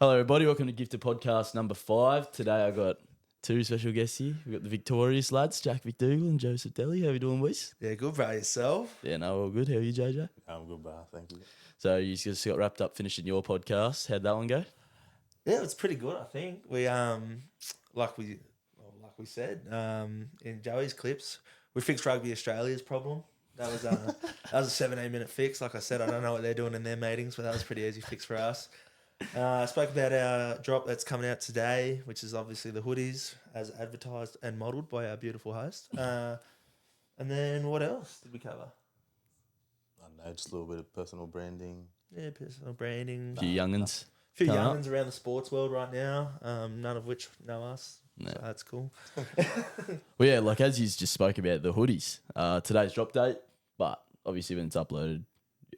Hello, everybody. Welcome to Gifted Podcast number 5. Today I got two special guests here. We've got the victorious lads, Jack McDougall and Joseph Delly. How you doing, boys? Yeah, good, bro. Yourself? Yeah, no, all good. How are you, JJ? I'm good, bro. Thank you. So you just got wrapped up finishing your podcast. How'd that one go? Yeah, it's pretty good. I think we like we said in Joey's clips, we fixed Rugby Australia's problem. That was that was a 17-minute fix. Like I said, I don't know what they're doing in their meetings, but that was a pretty easy fix for us. I spoke about our drop that's coming out today, which is obviously the hoodies as advertised and modelled by our beautiful host. And then what else did we cover? I don't know, just a little bit of personal branding. Yeah, personal branding. A few young'uns. A few coming up. young'uns around the sports world right now, none of which know us. No. So that's cool. Well, yeah, like as you just spoke about the hoodies, today's drop date, but obviously when it's uploaded,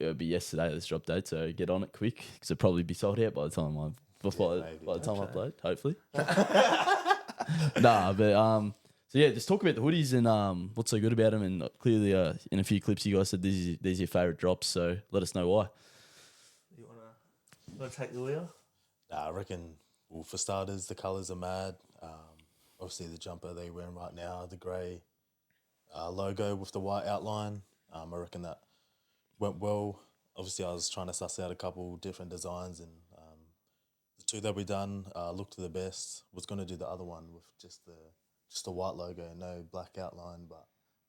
it'll be yesterday this drop date, so get on it quick because it'll probably be sold out by the time I upload, hopefully. So yeah, just talk about the hoodies and what's so good about them, and clearly in a few clips you guys said these are your favourite drops, so let us know why. You wanna take the wheel? I reckon, well, for starters, the colours are mad. Obviously, the jumper they're wearing right now, the grey logo with the white outline, I reckon that went well. Obviously, I was trying to suss out a couple different designs, and the two that we done looked the best. Was going to do the other one with just the white logo, no black outline, but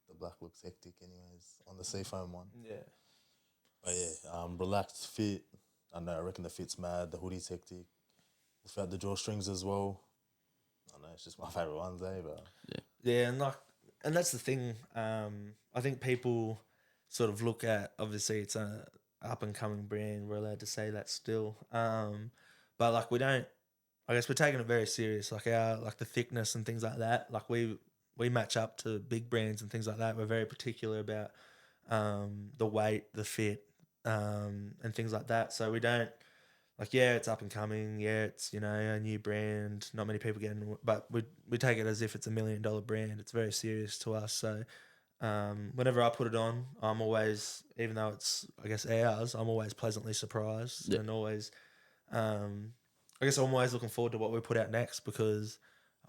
the black looks hectic anyways on the seafoam one. Yeah. But yeah, relaxed fit. I know, I reckon the fit's mad. The hoodie's hectic. Without the drawstrings as well. I know, it's just my favourite ones, but... Yeah, and that's the thing. I think people sort of look at, obviously it's a up and coming brand. We're allowed to say that still. But like we don't. I guess we're taking it very serious. Like the thickness and things like that. Like we match up to big brands and things like that. We're very particular about the weight, the fit, and things like that. So we don't. Like, yeah, it's up and coming. Yeah, it's, a new brand. Not many people getting, but we take it as if it's $1 million brand. It's very serious to us. So whenever I put it on, I'm always, even though it's, I guess, ours, I'm always pleasantly surprised and always, I guess I'm always looking forward to what we put out next because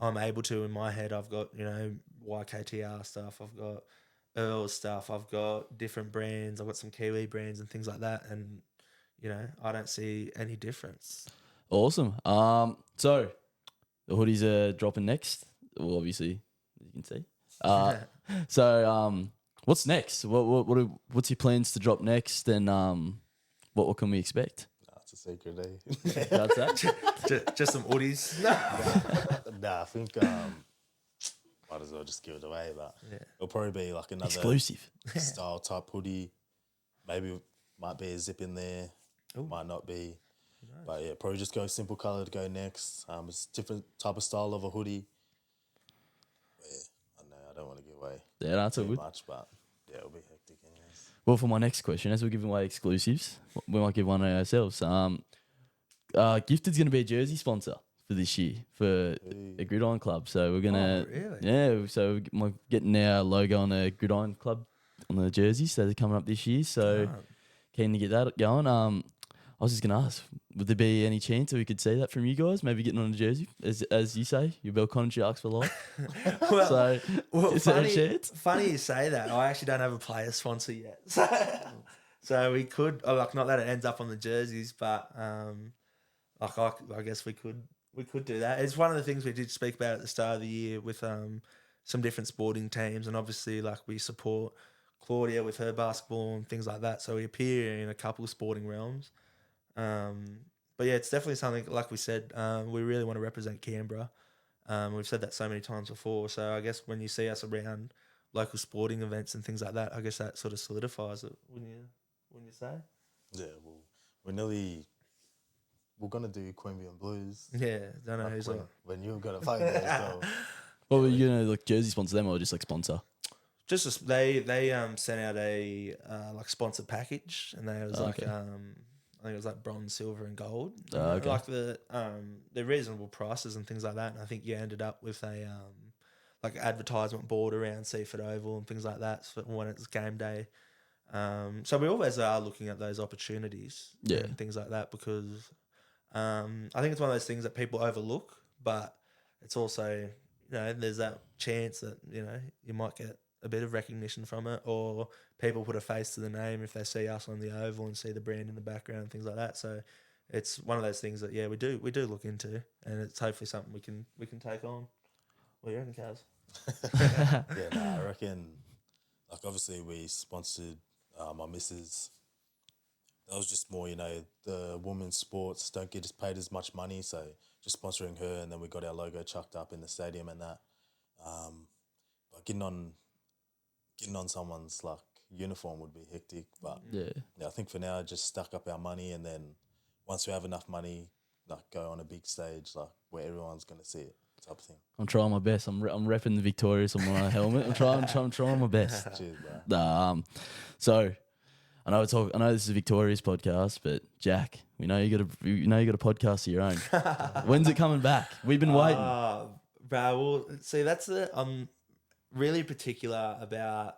I'm able to, in my head, I've got, YKTR stuff. I've got Earl stuff. I've got different brands. I've got some Kiwi brands and things like that. And, I don't see any difference. Awesome. So the hoodies are dropping next. Well, obviously, as you can see. So what's next? What's your plans to drop next, and what can we expect? That's a secret, eh? That's that. just some hoodies. Nah, I think might as well just give it away, but it'll probably be like another Exclusive style type hoodie. Maybe might be a zip in there. Ooh. Might not be. But yeah, probably just go simple colour to go next. It's a different type of style of a hoodie. But yeah, I know I don't want to give away that's all too good. much, but yeah, it'll be hectic anyways. Well, for my next question, as we're giving away exclusives, we might give one ourselves. Gifted's going to be a jersey sponsor for this year for a Gridiron Club. So we're going to... really? Yeah, so we're getting our logo on a Gridiron Club on the jersey. So they're coming up this year. So keen to get that going. I was just going to ask, would there be any chance that we could see that from you guys? Maybe getting on a jersey, as you say, your Belcon Sharks for life. well, is there a chance? Funny you say that. I actually don't have a player sponsor yet. So we could, not that it ends up on the jerseys, but I guess we could do that. It's one of the things we did speak about at the start of the year with some different sporting teams, and obviously we support Claudia with her basketball and things like that. So we appear in a couple of sporting realms. But yeah, it's definitely something, like we said, we really want to represent Canberra. We've said that so many times before. So I guess when you see us around local sporting events and things like that, I guess that sort of solidifies it, wouldn't you say? Yeah, well, we're gonna do Queanbeyan Blues. Yeah, don't know who's when you're gonna play there. So. Well, were you gonna jersey sponsor them or just sponsor? Just they sent out a sponsored package, and they was I think it was bronze, silver, and gold. Okay. Like the reasonable prices and things like that. And I think you ended up with a advertisement board around Seaford Oval and things like that for when it's game day. So we always are looking at those opportunities and things like that because I think it's one of those things that people overlook, but it's also, there's that chance that, you might get a bit of recognition from it, or people put a face to the name if they see us on the oval and see the brand in the background and things like that. So it's one of those things that, we do look into, and it's hopefully something we can take on. What do you reckon, Kaz? I reckon, like, obviously we sponsored my missus. That was just more, the women's sports don't get paid as much money, so just sponsoring her, and then we got our logo chucked up in the stadium and that. But getting on someone's like uniform would be hectic. But Yeah. I think for now, just stack up our money, and then once we have enough money, like go on a big stage, like where everyone's gonna see it, type of thing. I'm trying my best. I'm repping the Victorious on my helmet. I'm trying my best. Cheers, bro. So I know this is a Victorious podcast, but Jack, we know you got a podcast of your own. When's it coming back? We've been waiting. Bro, well, see, that's it. I'm really particular about,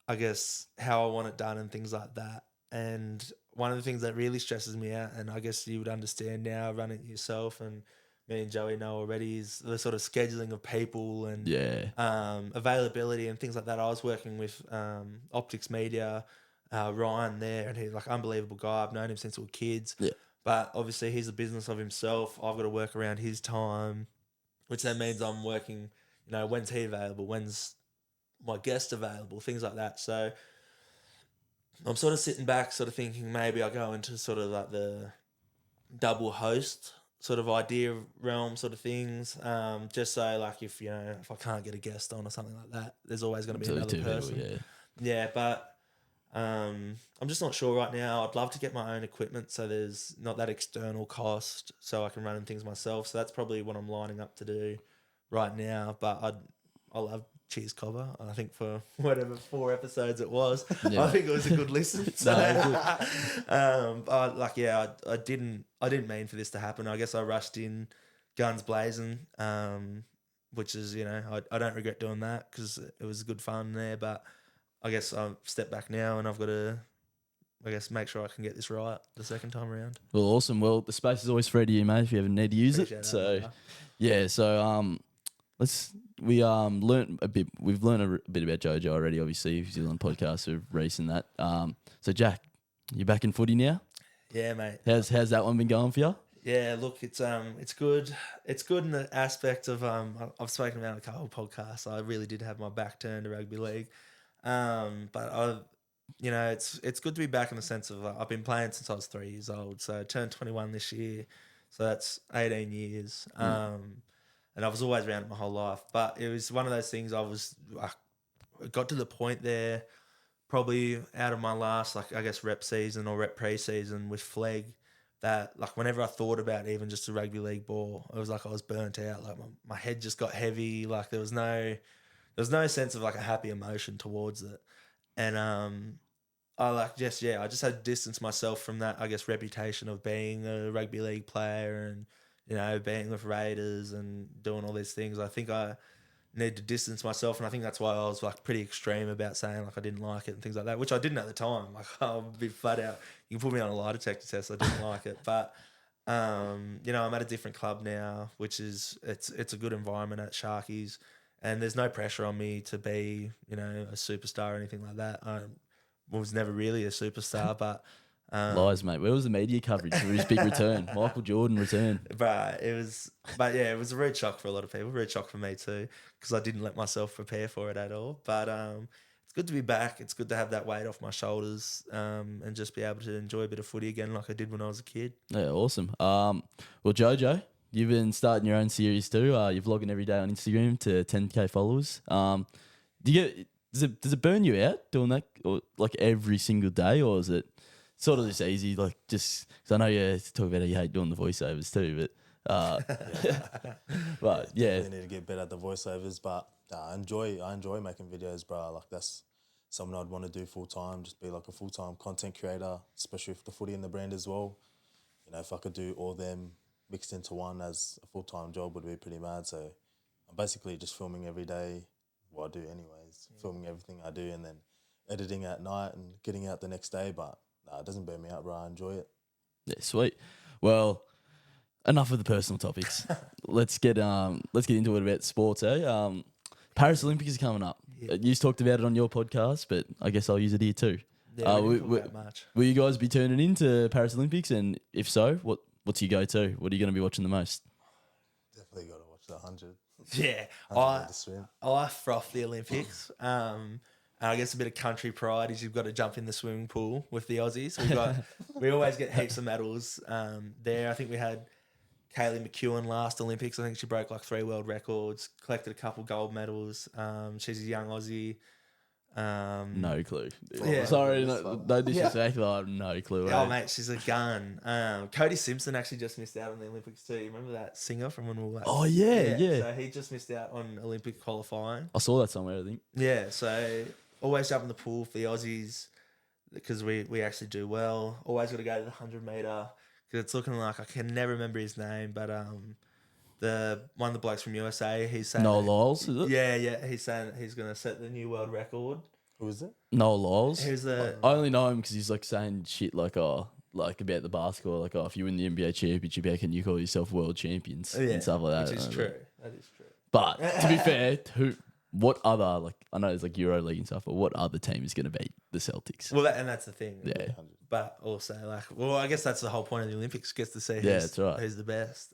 I guess, how I want it done and things like that. And one of the things that really stresses me out, and I guess you would understand now running it yourself, and me and Joey know already, is the sort of scheduling of people and availability and things like that. I was working with Optics Media, Ryan there, and he's like an unbelievable guy. I've known him since we were kids. Yeah. But obviously he's a business of himself. I've got to work around his time, which then means I'm working, when's he available? When's my guest available? Things like that. So I'm sort of sitting back, sort of thinking maybe I go into sort of like the double host sort of idea realm sort of things. Just so like if I can't get a guest on or something like that, there's always going to be another person. People, yeah, but I'm just not sure right now. I'd love to get my own equipment so there's not that external cost, so I can run things myself. So that's probably what I'm lining up to do right now. But I love Cheese Cover. I think for whatever 4 episodes it was, I think it was a good listen. So, but I didn't mean for this to happen. I guess I rushed in guns blazing, which is I don't regret doing that because it was good fun there. But I guess I've stepped back now and I've got to, make sure I can get this right the second time around. Well, awesome. Well, the space is always free to you, mate, if you ever need to use Appreciate it. that, So we learned a bit. We've learned a bit about JoJo already. Obviously, New Zealand podcast of racing that. So Jack, you're back in footy now. Yeah, mate. How's that one been going for you? Yeah, look, it's good. It's good in the aspect of I've spoken about a couple of podcasts. I really did have my back turned to rugby league, but it's good to be back in the sense of I've been playing since I was 3 years old. So I turned 21 this year, so that's 18 years. And I was always around it my whole life. But it was one of those things. I got to the point there, probably out of my last rep season or rep pre-season with Flegg, that like whenever I thought about even just a rugby league ball, it was like I was burnt out. Like my head just got heavy. Like there was no sense of like a happy emotion towards it. And I just had to distance myself from that, reputation of being a rugby league player and, being with Raiders and doing all these things. I think I need to distance myself, and I think that's why I was like pretty extreme about saying like I didn't like it and things like that, which I didn't at the time. Like I'll be flat out. You can put me on a lie detector test. I didn't like it, but I'm at a different club now, which is it's a good environment at Sharkies, and there's no pressure on me to be a superstar or anything like that. I was never really a superstar, but. Lies, mate. Where was the media coverage for his big return? Michael Jordan return. It was a rude shock for a lot of people. Rude shock for me too, because I didn't let myself prepare for it at all. But it's good to be back. It's good to have that weight off my shoulders and just be able to enjoy a bit of footy again like I did when I was a kid. Yeah, awesome. Well, Jojo, you've been starting your own series too. You're vlogging every day on Instagram to 10K followers. Does it burn you out doing that, or like every single day, or is it sort of just easy, like just because I know you talk about how you hate doing the voiceovers too, but but yeah, definitely need to get better at the voiceovers. But I enjoy making videos, bro. Like that's something I'd want to do full time. Just be like a full time content creator, especially with the footy and the brand as well. If I could do all them mixed into one as a full time job, would be pretty mad. So I'm basically just filming every day. What I do anyways, filming everything I do, and then editing at night and getting out the next day. But it doesn't burn me out, bro. I enjoy it. Yeah, sweet. Well, enough of the personal topics. Let's get into it about sports, eh? Paris Olympics is coming up. Yeah. You talked about it on your podcast, but I guess I'll use it here too. Yeah, we didn't talk about much. Will you guys be tuning into Paris Olympics? And if so, what's your go-to? What are you going to be watching the most? Definitely got to watch the 100. Yeah, 100 meter swim. I froth the Olympics. And I guess a bit of country pride is you've got to jump in the swimming pool with the Aussies. We always get heaps of medals there. I think we had Kaylee McEwen last Olympics. I think she broke like 3 world records, collected a couple gold medals. She's a young Aussie. No clue. Yeah. Sorry, no disrespect. I have no clue. Oh, mate, she's a gun. Cody Simpson actually just missed out on the Olympics too. You remember that singer from when we were like... Oh, yeah. So he just missed out on Olympic qualifying. I saw that somewhere, I think. Yeah, so always jump in the pool for the Aussies because we actually do well. Always got to go to the 100 meter because it's looking like, I can never remember his name, but one of the blokes from USA, he's saying... Noel Lyles, is it? Yeah, he's saying he's going to set the new world record. Who is it? Noel Lyles. Who's the... I only know him because he's like saying shit like about the basketball, like if you win the NBA championship, how can you call yourself world champions and stuff like that? Which is true. That is true. But to be fair, what other, like, I know there's like EuroLeague and stuff, but what other team is going to beat the Celtics? Well, and that's the thing. Yeah. But also, I guess that's the whole point of the Olympics, gets to see that's right. who's the best.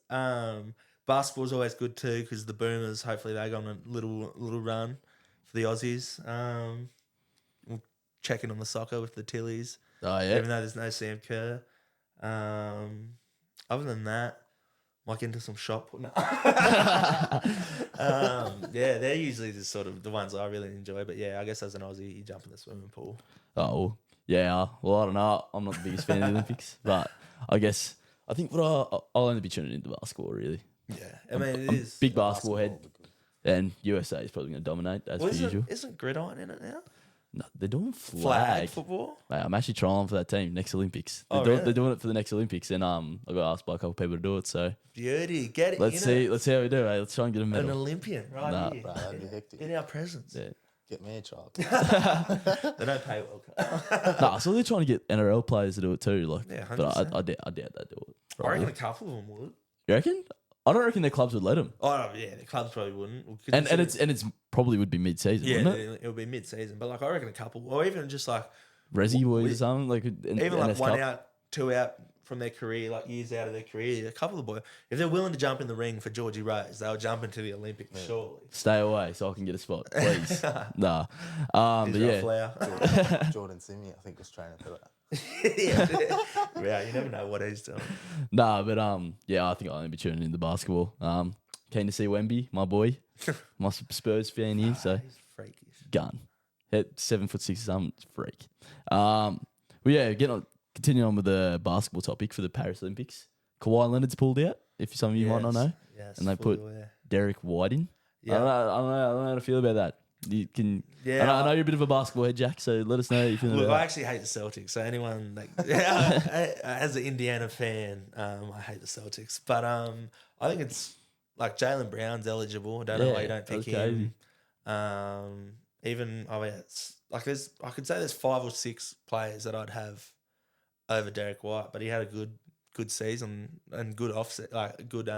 Basketball's always good too because the Boomers, hopefully they go on a little run for the Aussies. We'll check in on the soccer with the Tillies. Oh, yeah. Even though there's no Sam Kerr. Other than that, might get into some shop. No. Yeah, they're usually the sort of the ones I really enjoy. But yeah, I guess as an Aussie, you jump in the swimming pool. Oh, yeah. Well, I don't know. I'm not the biggest fan of the Olympics, but I think I'll only be tuning into basketball, really. Yeah, I mean, it is big basketball head, and USA is probably going to dominate as per usual. Isn't gridiron in it now? No, they're doing flag football. Mate, I'm actually trying for that team next Olympics. They're doing it for the next Olympics, and I got asked by a couple of people to do it. So beauty, get it. Let's see how we do. Eh? Let's try and get a medal. An Olympian, right here. Bro, that'd be hectic. In our presence. Yeah. Get me a child. They don't pay well. Nah, so they're trying to get NRL players to do it too. Like, yeah, 100%. but I doubt they do it. I reckon a couple of them would. You reckon? I don't reckon their clubs would let them. Oh yeah, the clubs probably wouldn't. And it's probably would be mid-season, yeah, wouldn't it? It would be mid-season. But like I reckon a couple, or even just like Resi boys or something, like even like one out, 2 out from their career, like years out of their career. A couple of boys, if they're willing to jump in the ring for Georgie Rose, they'll jump into the Olympics surely. Stay away so I can get a spot, please. Nah, but yeah, Jordan Simi, I think, was training for that. Yeah, you never know what he's doing. Nah, but I think I'll only be tuning into basketball. Keen to see Wemby, my boy, my Spurs fan here. So He's freakish. gun, hit 7'6" something, freak. Well, yeah, continuing on with the basketball topic for the Paris Olympics. Kawhi Leonard's pulled out. If some of you might not know, yes, and they put Derek White in. Yeah. I don't know how to feel about that. You can. Yeah, I know you're a bit of a basketball head, Jack. So let us know how you feel Look, about I that. actually hate the Celtics. So anyone as an Indiana fan, I hate the Celtics. But I think it's like Jaylen Brown's eligible. I don't know why you don't pick him. Even it's like I could say there's 5 or 6 players that I'd have over Derek White, but he had a good season and good offset, like good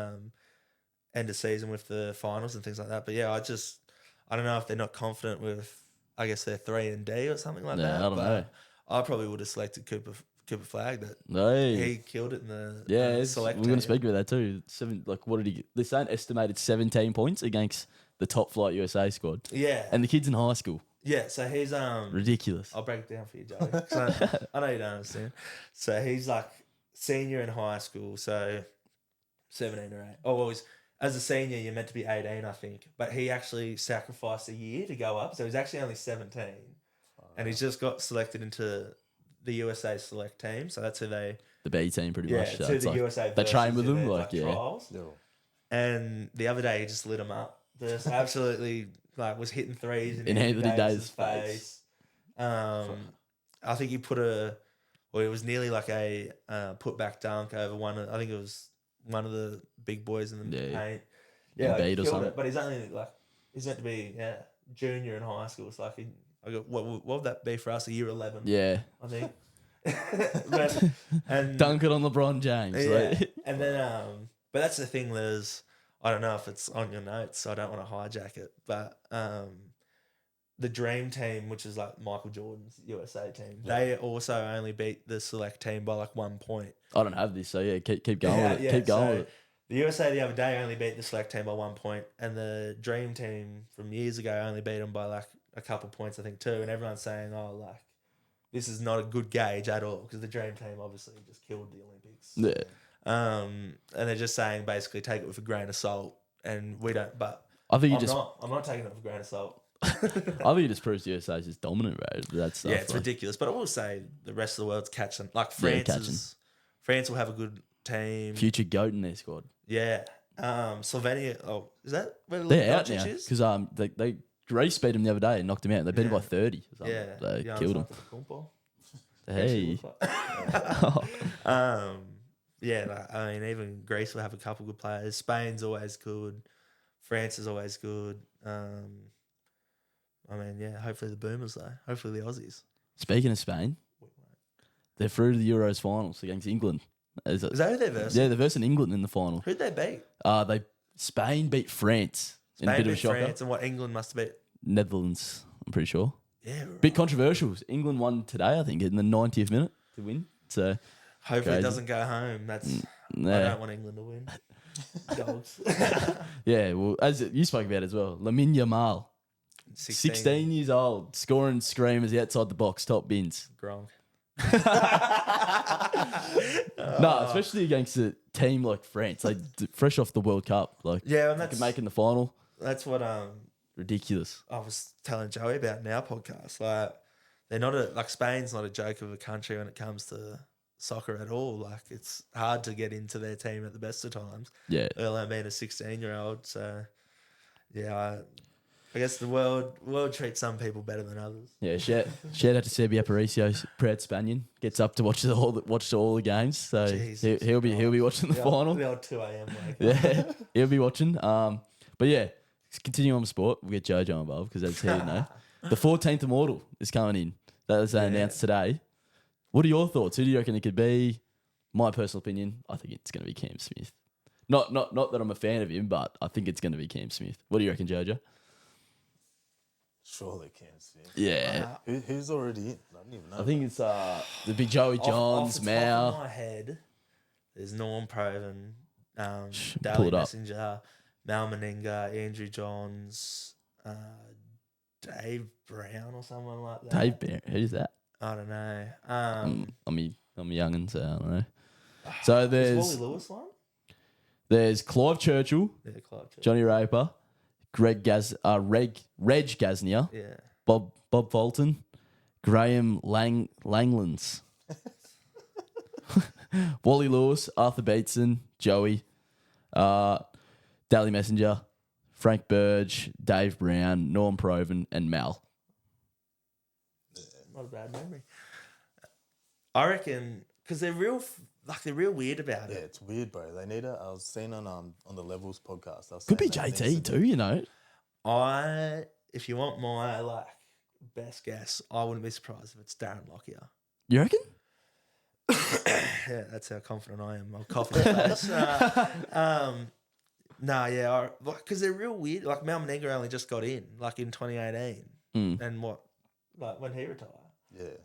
end of season with the finals and things like that. But yeah, I don't know if they're not confident with, I guess, their 3 and D or something like that. I don't know. I probably would have selected Cooper Flag. Hey. He killed it in the we're select. going to speak about that too. What did he get? They're saying estimated 17 points against the top flight USA squad. Yeah. And the kid's in high school. Yeah, so he's ridiculous. I'll break it down for you, Joey. 'Cause I know you don't understand. So he's like senior in high school, so 17 or 8. Oh, well, as a senior, you're meant to be 18, I think. But he actually sacrificed a year to go up, so he's actually only 17. And he's just got selected into the USA select team, so that's who they... The B team, pretty much. To the USA they train with them, trials. And the other day, he just lit them up. Just absolutely, was hitting threes in Anthony Davis' face. I think he it was nearly like a put-back dunk over I think it was one of the big boys in the paint. Yeah, Embiid or something. But he's only he's meant to be junior in high school. It's what would that be for us? A year 11. Yeah, I think. And dunk it on LeBron James. yeah. And then But that's the thing. I don't know if it's on your notes, so I don't want to hijack it. But the Dream Team, which is like Michael Jordan's USA team, they also only beat the select team by like 1 point. I don't have this, so yeah, keep going with it. Keep going with it. The USA the other day only beat the select team by 1 point, and the Dream Team from years ago only beat them by like a couple points, I think, too. And everyone's saying, "Oh, like this is not a good gauge at all," because the Dream Team obviously just killed the Olympics. Yeah. And they're just saying basically take it with a grain of salt, and we don't. But I think I'm not taking it with a grain of salt. I think it just proves the USA is just dominant, bro. That stuff. Yeah, it's ridiculous. But I will say the rest of the world's catching. Like France will have a good team. Future GOAT in their squad. Yeah. Slovenia. Oh, is that where They're out now Doncic is? because they Greece beat them the other day and knocked them out. They beat them by 30. Or something. Yeah, They Giannis killed them. Antetokounmpo. Hey. Yeah, like, I mean, even Greece will have a couple good players. Spain's always good. France is always good. I mean, yeah, hopefully the Boomers, though. Hopefully the Aussies. Speaking of Spain, they're through to the Euros finals against England. Is that who they're versing? Yeah, they're versing England in the final. Who'd they beat? Spain beat France in a Spain bit of a beat shocker. France, and what England must have beat? Netherlands, I'm pretty sure. Yeah, right. Bit controversial. England won today, I think, in the 90th minute to win. So Hopefully crazy. it doesn't go home. I yeah. don't want England to win. Dogs. Yeah, well, as you spoke about as well, Lamine Yamal, 16 years old, scoring screamers outside the box, top bins. Gronk. No, especially against a team like France, like fresh off the World Cup, like Yeah, and that's making the final. that's what Ridiculous. I was telling Joey about in our podcast. Like they're not like Spain's not a joke of a country when it comes to soccer at all. Like it's hard to get into their team at the best of times. Yeah. Let alone being a 16-year-old. So yeah, I guess the world treats some people better than others. Yeah, shout out to Sergio Aparicio, proud Spanian. Gets up to watch all the games, so Jesus he'll be watching the final. The old 2 a.m. wake. Yeah, he'll be watching. But yeah, continue on sport. We'll get Jojo involved because that's here, the 14th Immortal is coming in. That was announced today. What are your thoughts? Who do you reckon it could be? My personal opinion, I think it's going to be Cam Smith. Not that I'm a fan of him, but I think it's going to be Cam Smith. What do you reckon, Jojo? Surely Cam Smith. Yeah. Who's already in? I don't even know. I think it's the big Joey Johns, off the top of my head, there's Norm Proven, Pull Daly it up. Messenger, Mal Meninga, Andrew Johns, Dave Brown or someone like that. Dave Barrett. Who's that? I don't know. I'm a youngin', so I don't know. So Is there's Wally Lewis one? there's Clive Churchill, Yeah, Clark. Johnny Raper, Reg Gasnier, Yeah. Bob Fulton, Graham Langlands, Wally Lewis, Arthur Bateson, Joey, Daly Messenger, Frank Burge, Dave Brown, Norm Proven, and Mal. Not a bad memory. I reckon because they're real weird about Yeah, it. it's weird, bro. They need I was seeing on the Levels podcast. I was Could be saying that JT needs to too, you know. If you want my best guess, I wouldn't be surprised if it's Darren Lockyer. You reckon? Yeah, that's how confident I am. I'll cough in his face. Because they're real weird. Like Mal Meninga only just got in, like in 2018, and when he retired. Yeah.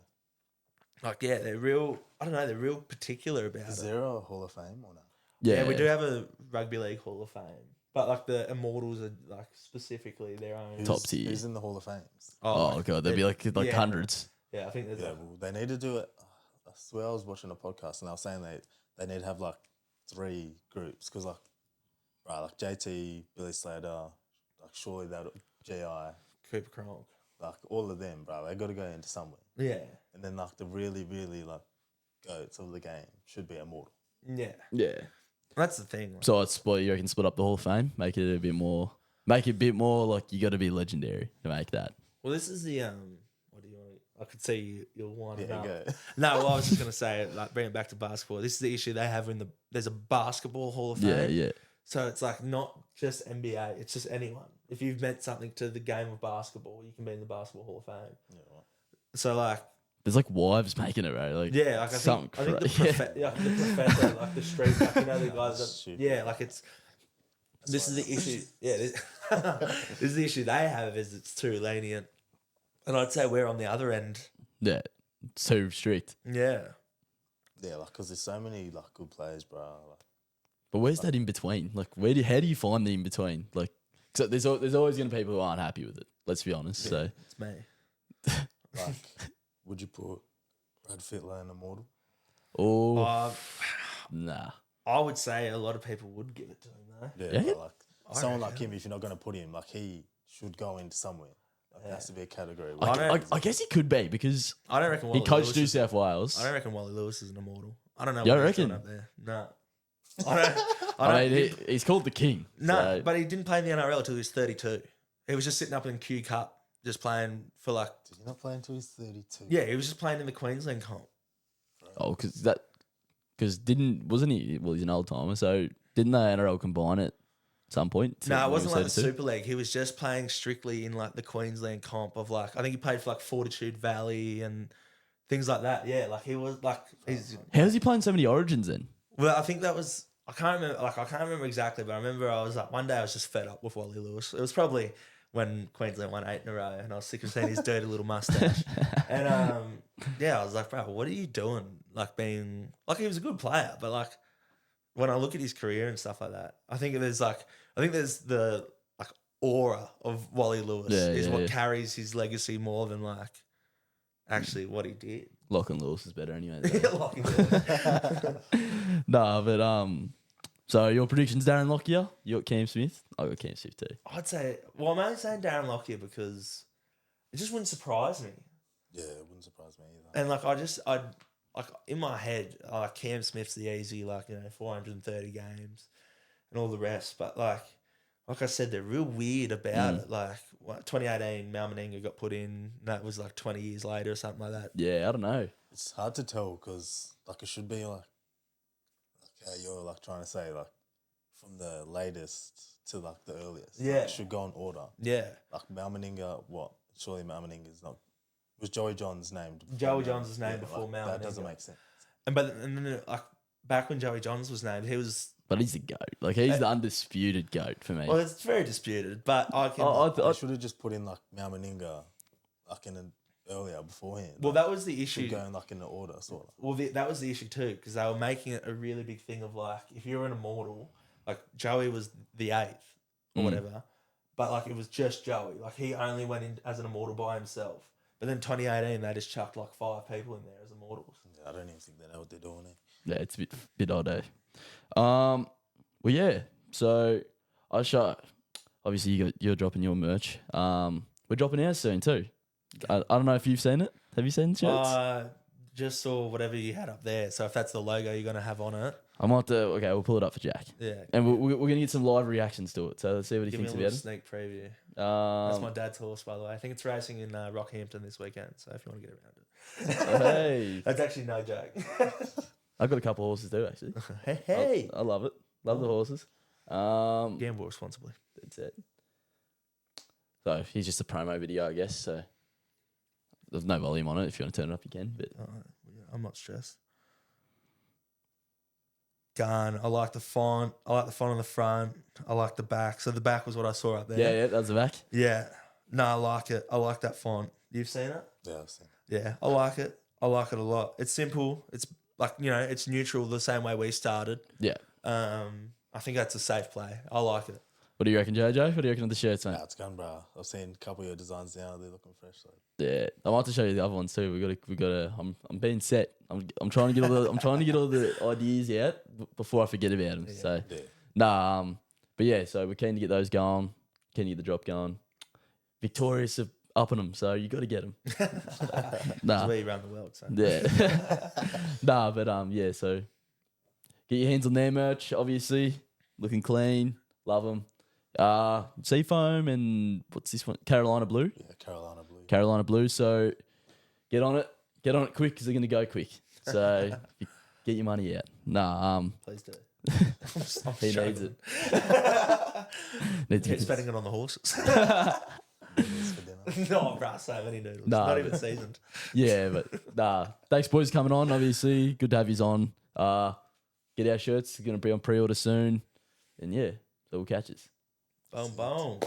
They're real. I don't know. They're real particular about Is it. there a Hall of Fame or not? Yeah, we do have a rugby league Hall of Fame, but the Immortals are specifically their own Top tier. Who's in the Hall of Fame? Oh god, there'd be like yeah. hundreds. Yeah, I think there's. Yeah, well, they need to do it. I swear I was watching a podcast and they were saying they need to have 3 groups because like JT, Billy Slater, surely that GI, Cooper Cronk. all of them, bro. They got to go into somewhere. Yeah. And then the really goats of the game should be immortal. Yeah. Yeah. That's the thing. So it's you reckon split up the Hall of Fame, make it a bit more like you got to be legendary to make that. Well, this is the what do you want? I could see you'll wind it Yeah, up. go. No, well, I was just gonna say bring it back to basketball. This is the issue they have there's a basketball Hall of Fame. Yeah, yeah. So it's not just NBA, it's just anyone. If you've meant something to the game of basketball, you can be in the Basketball Hall of Fame. Yeah, right. So there's like wives making it, right? Like Yeah, like something I think the, like the professor, like the street, like the guys that, Stupid. like it's. This is the issue. Yeah, this is the issue they have is it's too lenient, and I'd say we're on the other end. yeah, it's too strict. Yeah, Yeah, like because there's so many like good players, bro. Like, But where's that in between? Like, how do you find the in between? Like, so there's always going to be people who aren't happy with it. Let's be honest. So it's me. like, would you put Brad Fittler in Immortal? oh nah. I would say a lot of people would give it to him though. Yeah, Yeah. but, like someone like him, if you're not going to put him, like he should go into somewhere. Like, it has to be a category. I guess he could be because I don't reckon he Wally coached Lewis New is, South Wales. I don't reckon Wally Lewis is an immortal. I don't know. You what don't he's doing reckon? up there? No. I don't. I mean, he's called the king. No, so- but he didn't play in the NRL until he was 32. He was just sitting up in Q Cup, just playing for like. Did he not play until he's 32? Yeah, he was just playing in the Queensland comp. oh, wasn't he? Well, he's an old timer, so didn't the NRL combine it at some point? No, it when he wasn't was like the 32? Super League. He was just playing strictly in like the Queensland comp of like I think he played for like Fortitude Valley and things like that. Yeah, like he was like he's. How's he playing so many Origins then? Well, I think that was I can't remember exactly, but I remember I was like one day I was just fed up with Wally Lewis. It was probably when Queensland won 8 in a row, and I was sick of seeing his dirty little mustache. And I was like, bro, what are you doing? Like being like he was a good player, but like when I look at his career and stuff like that, I think there's the like aura of Wally Lewis is what carries his legacy more than like actually what he did. Lachlan Lewis is better anyway. Locking Lewis. Nah, but so your predictions, Darren Lockyer? You got Cam Smith? I got Cam Smith too. I'd say, well, I'm only saying Darren Lockyer because it just wouldn't surprise me. Yeah, it wouldn't surprise me either. And like, like in my head, Cam Smith's the easy, 430 games and all the rest. But like I said, they're real weird about it. Like 2018, Mal Meninga got put in. That was like 20 years later or something like that. Yeah, I don't know. It's hard to tell because like it should be like how you're like trying to say like from the latest to like the earliest. Yeah. Like, it should go in order. Yeah. Like Mal Meninga, what? Surely Mal Meninga is not. Was Joey Johns named? Joey Johns was named before Mal That Meninga. doesn't make sense. And then like back when Joey Johns was named, he was. But he's the GOAT. Like, he's the undisputed GOAT for me. Well, it's very disputed, but I can. I should have just put in like Mal Meninga, like in an earlier beforehand. Well, like, that was the issue. going like in the order, sort of. Well, that was the issue too, because they were making it a really big thing of like, if you're an immortal, like Joey was the 8th or whatever, but like it was just Joey. Like he only went in as an immortal by himself. But then 2018, they just chucked like 5 people in there as immortals. Yeah, I don't even think they know what they're doing. Yeah, it's a bit odd, eh? Well, yeah. So obviously you're dropping your merch. We're dropping ours soon too. I don't know if you've seen it. Have you seen the shirts? Just saw whatever you had up there. So if that's the logo you're gonna have on it, I might have to. Okay, we'll pull it up for Jack. yeah. And we're gonna get some live reactions to it. So let's see what he Give me a thinks little about it. sneak preview. That's my Um, dad's horse, by the way. I think it's racing in Rockhampton this weekend. So if you want to get around it, hey, that's actually no joke. I've got a couple of horses too, actually. hey. I love it. Love the horses. Gamble responsibly. That's it. So here's just a promo video, I guess. So there's no volume on it. If you want to turn it up, you can. But I'm not stressed. Gun. I like the font. I like the font on the front. I like the back. So the back was what I saw up there. yeah, that's the back. Yeah. No, I like it. I like that font. You've seen it? Yeah, I've seen. Yeah, I like it. I like it a lot. It's simple. It's like, it's neutral the same way we started. Yeah. I think that's a safe play. I like it. What do you reckon, JJ? What do you reckon of the shirts, mate? Nah, it's gone, bro. I've seen a couple of your designs now. They're looking fresh. So. Yeah, I want to show you the other ones too. We got to. I'm being set. I'm trying to get all the ideas out before I forget about them. Yeah. So Yeah. but yeah. So we're keen to get those going. Keen to get the drop going. Victorious of upping them, so you got to get them. That's where you run the world. So. Yeah. But yeah. So get your hands on their merch. Obviously, looking clean. Love them. Seafoam and what's this one? Carolina Blue. Yeah, Carolina Blue. Carolina Blue. So get on it quick because they're going to go quick. So get your money out. Nah, Please do. he needs it. Needs to He's get spending it on the horses. It's for dinner. No, bruh, so many noodles. Nah, Not even but- seasoned. Yeah, but thanks boys for coming on. Obviously, good to have you on. Get our shirts. Going to be on pre-order soon, and yeah, so we'll catch us. Boom, boom.